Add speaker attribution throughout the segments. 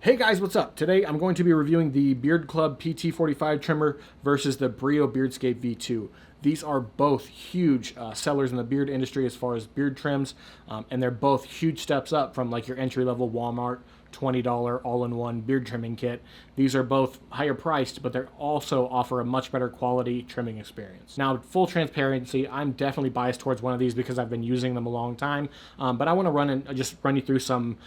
Speaker 1: Hey guys, what's up? Today I'm going to be reviewing the Beardclub PT45 trimmer versus the Brio Beardscape V2. These are both huge sellers in the beard industry as far as beard trims, and they're both huge steps up from like your entry-level Walmart $20 all-in-one beard trimming kit. These are both higher priced, but they also offer a much better quality trimming experience. Now, full transparency, I'm definitely biased towards one of these because I've been using them a long time, but I want to just run you through some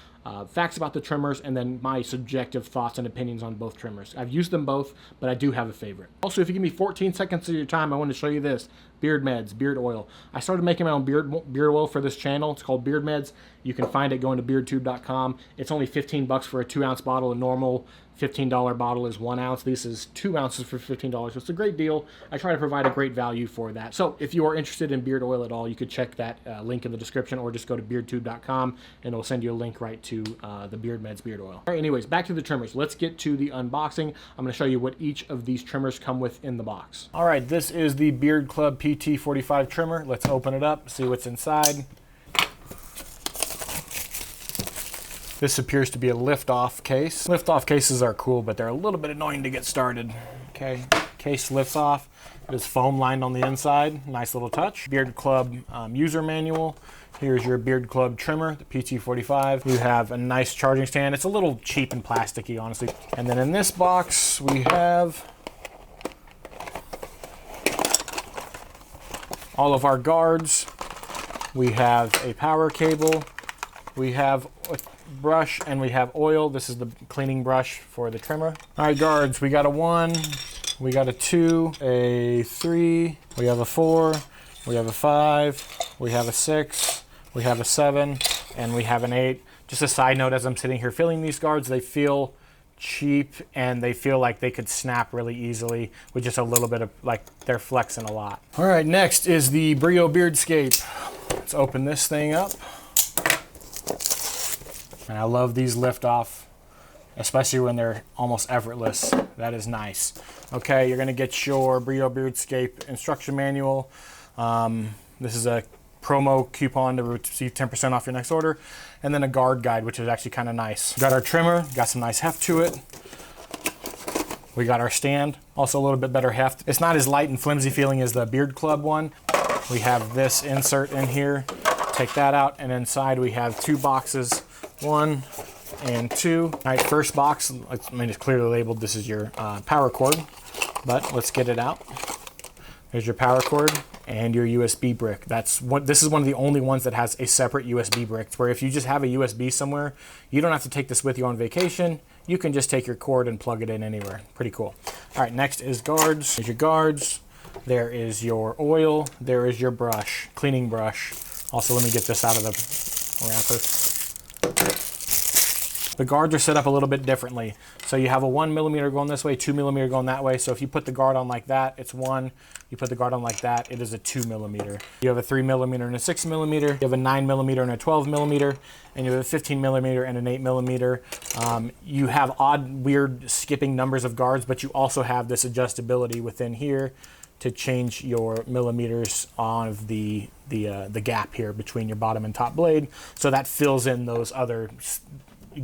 Speaker 1: facts about the trimmers and then my subjective thoughts and opinions on both trimmers. I've used them both, but I do have a favorite. Also, if you give me 14 seconds of your time, I want to show you this. Beard Meds, beard oil. I started making my own beard oil for this channel. It's called Beard Meds. You can find it going to beardtube.com. It's only 15 bucks for a 2-ounce bottle. A normal $15 bottle is 1 ounce. This is 2 ounces for $15. So it's a great deal. I try to provide a great value for that. So if you are interested in beard oil at all, you could check that link in the description or just go to beardtube.com and it'll send you a link right to the Beard Meds beard oil. All right, anyways, back to the trimmers. Let's get to the unboxing. I'm going to show you what each of these trimmers come with in the box. All right, this is the Beardclub PT45 trimmer. Let's open it up, see what's inside. This appears to be a lift-off case. Lift-off cases are cool, but they're a little bit annoying to get started. Okay, case lifts off. It is foam lined on the inside. Nice little touch. Beardclub user manual. Here's your Beardclub trimmer, the PT45. You have a nice charging stand. It's a little cheap and plasticky, honestly. And then in this box, we have all of our guards. We have a power cable. We have a brush and we have oil. This is the cleaning brush for the trimmer. All right, guards, we got a 1, we got a 2, a 3, we have a 4, we have a 5, we have a 6, we have a 7, and we have an 8. Just a side note, as I'm sitting here filling these guards, they feel cheap and they feel like they could snap really easily with just a little bit of, like, they're flexing a lot. All right, next is the Brio Beardscape. Let's open this thing up. And I love these lift off, especially when they're almost effortless. That is nice. Okay, you're gonna get your Brio Beardscape instruction manual. This is a promo coupon to receive 10% off your next order. And then a guard guide, which is actually kind of nice. Got our trimmer, got some nice heft to it. We got our stand, also a little bit better heft. It's not as light and flimsy feeling as the Beardclub one. We have this insert in here. Take that out, and inside we have 2 boxes. 1 and 2. All right, first box, I mean, it's clearly labeled. This is your power cord, but let's get it out. There's your power cord and your USB brick. This is one of the only ones that has a separate USB brick, where if you just have a USB somewhere, you don't have to take this with you on vacation. You can just take your cord and plug it in anywhere. Pretty cool. All right, next is guards. There's your guards. There is your oil. There is your brush, cleaning brush. Also, let me get this out of the wrapper. The guards are set up a little bit differently. So you have a 1mm going this way, 2mm going that way. So if you put the guard on like that, it's 1. You put the guard on like that, it is a 2mm. You have a 3mm and a 6mm. You have a 9mm and a 12mm. And you have a 15mm and an 8mm. You have odd, weird skipping numbers of guards, but you also have this adjustability within here to change your millimeters of the gap here between your bottom and top blade. So that fills in those other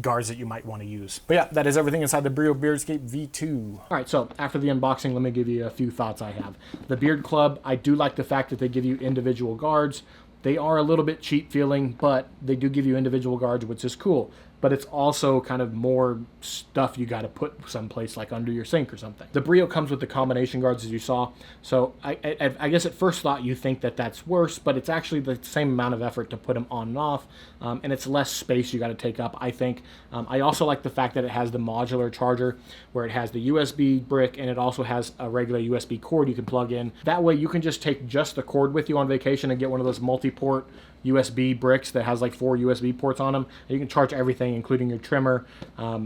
Speaker 1: guards that you might want to use. But yeah, that is everything inside the Brio Beardscape V2. All right, so after the unboxing, let me give you a few thoughts I have. The Beardclub, I do like the fact that they give you individual guards. They are a little bit cheap feeling, but they do give you individual guards, which is cool. But it's also kind of more stuff you got to put someplace like under your sink or something. The Brio comes with the combination guards, as you saw. So I guess at first thought you think that that's worse, but it's actually the same amount of effort to put them on and off, and it's less space you got to take up, I think. I also like the fact that it has the modular charger, where it has the USB brick and it also has a regular USB cord you can plug in. That way you can just take just the cord with you on vacation and get one of those multi-port USB bricks that has like 4 USB ports on them. And you can charge everything, including your trimmer,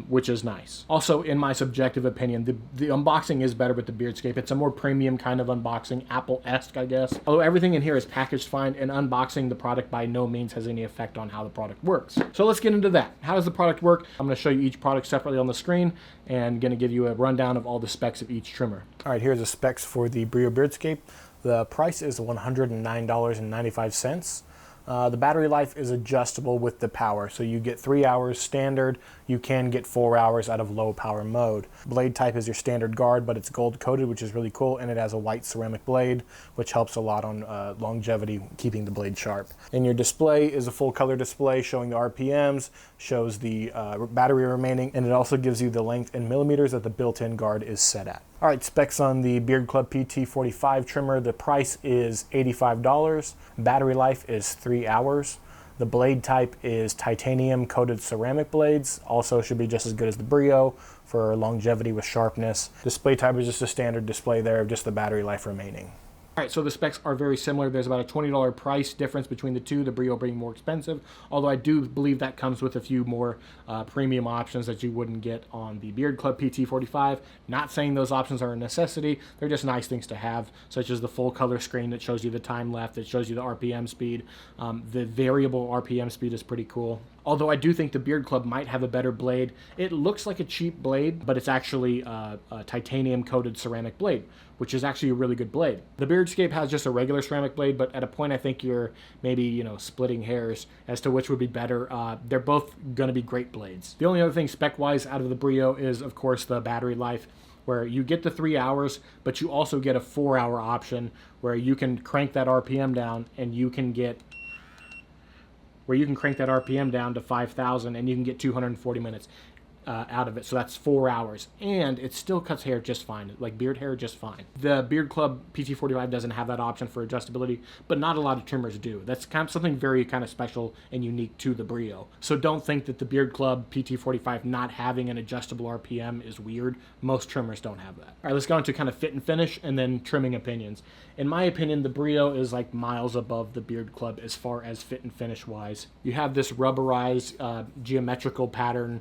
Speaker 1: which is nice. Also, in my subjective opinion, the unboxing is better with the Beardscape. It's a more premium kind of unboxing, Apple-esque, I guess. Although everything in here is packaged fine, and unboxing the product by no means has any effect on how the product works. So let's get into that. How does the product work? I'm going to show you each product separately on the screen and going to give you a rundown of all the specs of each trimmer. All right, here's the specs for the Brio Beardscape. The price is $109.95. The battery life is adjustable with the power, so you get 3 hours standard. you can get 4 hours out of low power mode. Blade type is your standard guard, but it's gold coated, which is really cool, and it has a white ceramic blade, which helps a lot on longevity, keeping the blade sharp. And your display is a full color display showing the RPMs, shows the battery remaining, and it also gives you the length in millimeters that the built-in guard is set at. All right, specs on the Beardclub PT45 trimmer. The price is $85. Battery life is 3 hours. The blade type is titanium coated ceramic blades. Also should be just as good as the Brio for longevity with sharpness. Display type is just a standard display there of just the battery life remaining. All right, so the specs are very similar. There's about a $20 price difference between the two, the Brio being more expensive, although I do believe that comes with a few more premium options that you wouldn't get on the Beardclub PT45. Not saying those options are a necessity, they're just nice things to have, such as the full color screen that shows you the time left, that shows you the RPM speed. The variable RPM speed is pretty cool. Although I do think the Beardclub might have a better blade. It looks like a cheap blade, but it's actually a titanium coated ceramic blade, which is actually a really good blade. The Beardscape has just a regular ceramic blade, but at a point I think you're maybe, you know, splitting hairs as to which would be better. They're both gonna be great blades. The only other thing spec-wise out of the Brio is, of course, the battery life, where you get the 3 hours, but you also get a 4-hour option where you can crank that RPM down and you can get to 5,000 and you can get 240 minutes out of it. So that's 4 hours. And it still cuts hair just fine, like beard hair just fine. The Beardclub PT45 doesn't have that option for adjustability, but not a lot of trimmers do. That's kind of something very kind of special and unique to the Brio. So don't think that the Beardclub PT45 not having an adjustable RPM is weird. Most trimmers don't have that. All right, let's go into kind of fit and finish and then trimming opinions. In my opinion, the Brio is like miles above the Beardclub as far as fit and finish wise. You have this rubberized geometrical pattern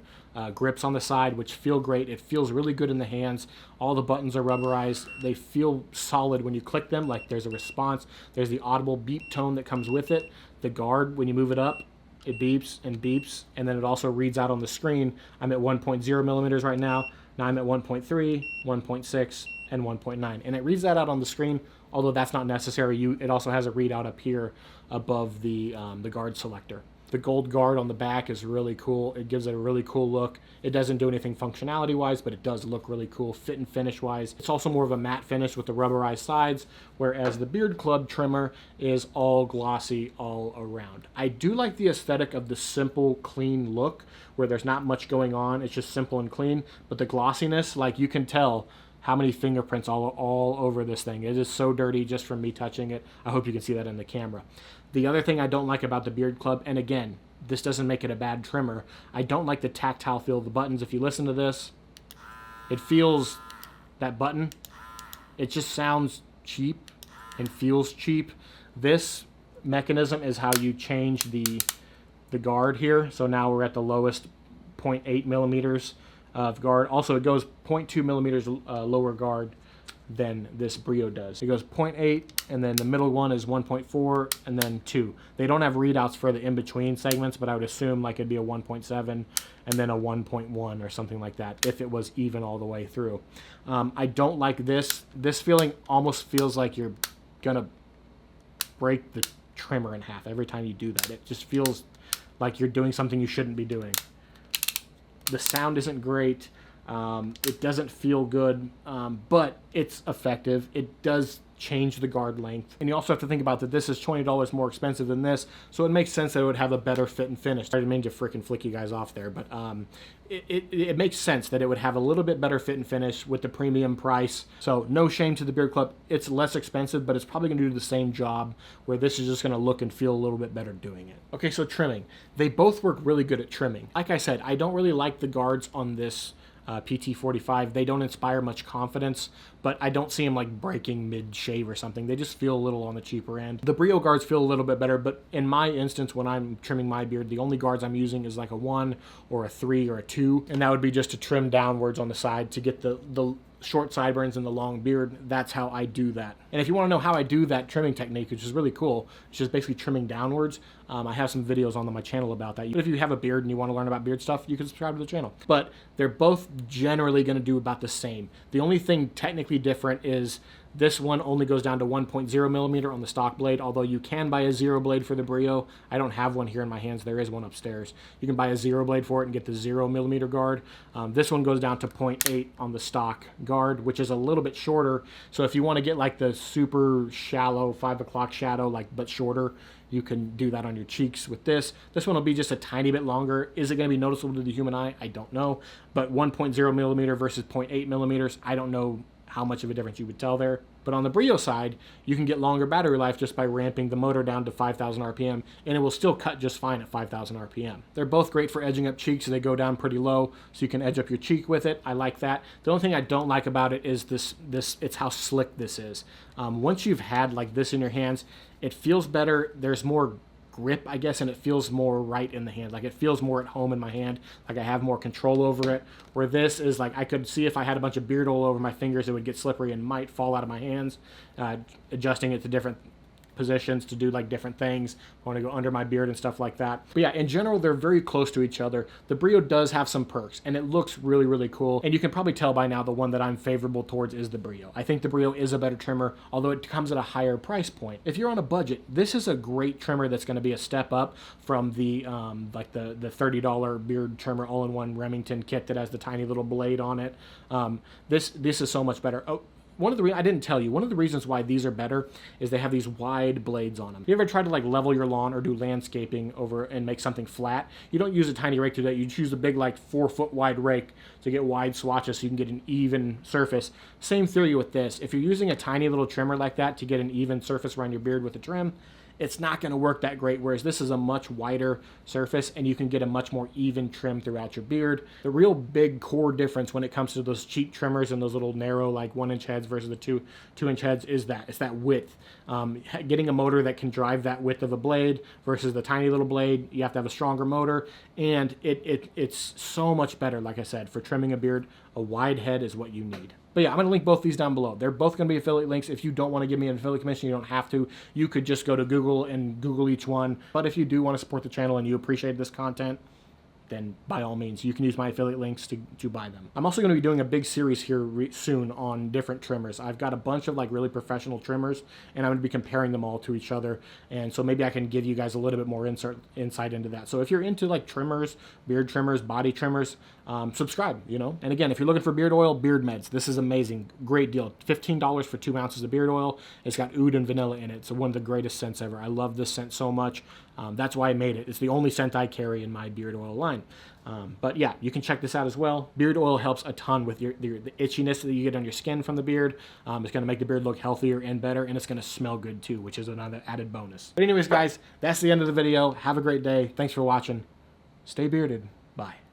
Speaker 1: grips on the side, which feel great. It feels really good in the hands. All the buttons are rubberized. They feel solid when you click them, like there's a response. There's the audible beep tone that comes with it. The guard, when you move it up, it beeps, and then it also reads out on the screen. I'm at 1.0 millimeters right now. Now I'm at 1.3, 1.6, and 1.9. And it reads that out on the screen, although that's not necessary. It also has a readout up here above the guard selector. The gold guard on the back is really cool. It gives it a really cool look. It doesn't do anything functionality-wise, but it does look really cool fit and finish-wise. It's also more of a matte finish with the rubberized sides, whereas the Beardclub trimmer is all glossy all around. I do like the aesthetic of the simple, clean look, where there's not much going on. It's just simple and clean, but the glossiness, like you can tell how many fingerprints all over this thing. It is so dirty just from me touching it. I hope you can see that in the camera. The other thing I don't like about the Beardclub, and again, this doesn't make it a bad trimmer, I don't like the tactile feel of the buttons. If you listen to this, it feels, that button, it just sounds cheap and feels cheap. This mechanism is how you change the guard here. So now we're at the lowest 0.8 millimeters of guard. Also, it goes 0.2 millimeters lower guard than this Brio does. It goes 0.8, and then the middle one is 1.4, and then 2. They don't have readouts for the in-between segments, but I would assume like it'd be a 1.7 and then a 1.1 or something like that if it was even all the way through. I don't like this. This feeling almost feels like you're gonna break the trimmer in half every time you do that. It just feels like you're doing something you shouldn't be doing. The sound isn't great. It doesn't feel good, but it's effective. It does change the guard length. And you also have to think about that this is $20 more expensive than this, so it makes sense that it would have a better fit and finish. I didn't mean to freaking flick you guys off there, but it makes sense that it would have a little bit better fit and finish with the premium price. So no shame to the Beardclub. It's less expensive, but it's probably going to do the same job, where this is just going to look and feel a little bit better doing it. Okay, so trimming. They both work really good at trimming. Like I said, I don't really like the guards on this PT45. They don't inspire much confidence, but I don't see them like breaking mid-shave or something. They just feel a little on the cheaper end. The Brio guards feel a little bit better, but in my instance, when I'm trimming my beard, the only guards I'm using is like a 1 or a 3 or a 2, and that would be just to trim downwards on the side to get the short sideburns and the long beard. That's how I do that. And if you want to know how I do that trimming technique, which is really cool, it's just basically trimming downwards. I have some videos on my channel about that. But if you have a beard and you want to learn about beard stuff, you can subscribe to the channel. But they're both generally going to do about the same. The only thing technically different is This one only goes down to 1.0 millimeter on the stock blade, although you can buy a 0 blade for the Brio. I don't have one here in my hands. There is one upstairs. You can buy a 0 blade for it and get the 0 millimeter guard. This one goes down to 0.8 on the stock guard, which is a little bit shorter. So if you want to get like the super shallow 5 o'clock shadow, but shorter, you can do that on your cheeks with this. This one will be just a tiny bit longer. Is it going to be noticeable to the human eye? I don't know. But 1.0 millimeter versus 0.8 millimeters, I don't know how much of a difference you would tell there. But on the Brio side, you can get longer battery life just by ramping the motor down to 5,000 RPM, and it will still cut just fine at 5,000 RPM. They're both great for edging up cheeks. They go down pretty low, so you can edge up your cheek with it. I like that. The only thing I don't like about it is it's how slick this is. Once you've had like this in your hands, it feels better. There's more grip, I guess, and it feels more right in the hand. Like it feels more at home in my hand, like I have more control over it. Where this is like, I could see if I had a bunch of beard oil over my fingers, it would get slippery and might fall out of my hands. Adjusting it to different positions to do like different things. I want to go under my beard and stuff like that. But yeah, in general, they're very close to each other. The Brio does have some perks, and it looks really, really cool. And you can probably tell by now the one that I'm favorable towards is the Brio. I think the Brio is a better trimmer, although it comes at a higher price point. If you're on a budget, this is a great trimmer that's going to be a step up from the like the $30 beard trimmer all-in-one Remington kit that has the tiny little blade on it. This is so much better. Oh, I didn't tell you, one of the reasons why these are better is they have these wide blades on them. You ever try to like level your lawn or do landscaping over and make something flat? You don't use a tiny rake to do that. You choose a big like 4-foot wide rake to get wide swatches so you can get an even surface. Same theory with this. If you're using a tiny little trimmer like that to get an even surface around your beard with a trim, it's not going to work that great, whereas this is a much wider surface and you can get a much more even trim throughout your beard. The real big core difference when it comes to those cheap trimmers and those little narrow like 1-inch heads versus the 2-inch heads is that it's that width. Getting a motor that can drive that width of a blade versus the tiny little blade, you have to have a stronger motor, and it's so much better. Like I said, for trimming a beard, a wide head is what you need. But yeah, I'm going to link both these down below. They're both going to be affiliate links. If you don't want to give me an affiliate commission, you don't have to. You could just go to Google and Google each one. But if you do want to support the channel and you appreciate this content, then by all means, you can use my affiliate links to buy them. I'm also going to be doing a big series here soon on different trimmers. I've got a bunch of like really professional trimmers, and I'm going to be comparing them all to each other. And so maybe I can give you guys a little bit more insight into that. So if you're into like trimmers, beard trimmers, body trimmers, subscribe, you know. And again, if you're looking for beard oil, Beard Meds, this is amazing. Great deal. $15 for 2 ounces of beard oil. It's got oud and vanilla in it. It's one of the greatest scents ever. I love this scent so much. That's why I made it. It's the only scent I carry in my beard oil line. But yeah, you can check this out as well. Beard oil helps a ton with the itchiness that you get on your skin from the beard. It's going to make the beard look healthier and better, and it's going to smell good too, which is another added bonus. But anyways, guys, that's the end of the video. Have a great day. Thanks for watching. Stay bearded. Bye.